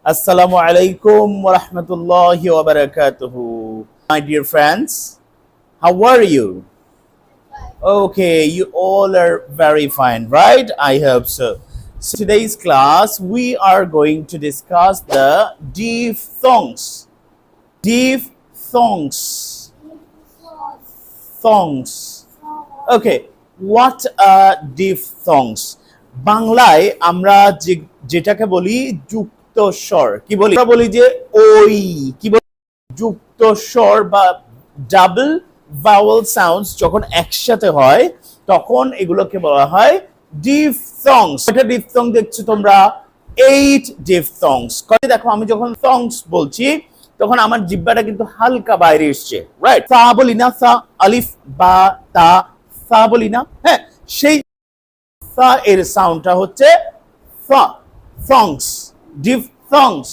Assalamu alaikum wa rahmatullahi wa barakatuhu. My dear friends, how are you? Okay, you all are very fine, right? I hope so. So today's class, we are going to discuss the diphthongs. Diphthongs. Thongs. Okay, what are diphthongs? বাংলায় আমরা যেটাকে বলি যুক্ত স্বর কি বলি আমরা বলি যে ওই কি বলি যুক্ত স্বর বা ডাবল ভাওয়েল সাউন্ডস যখন একসাথে হয় তখন এগুলোকে বলা হয় ডিফথংস। এটা ডিফথং দেখছো তোমরা 8 ডিফথংস। দেখো আমি যখন থংস বলছি তখন আমার জিহ্বাটা কিন্তু হালকা বাইরে আসছে, রাইট? সা বলি না, সা আলিফ বা তা, সা বলি না, হ্যাঁ, সেই সা এর সাউন্ডটা হচ্ছে থংস, ডিফথংস।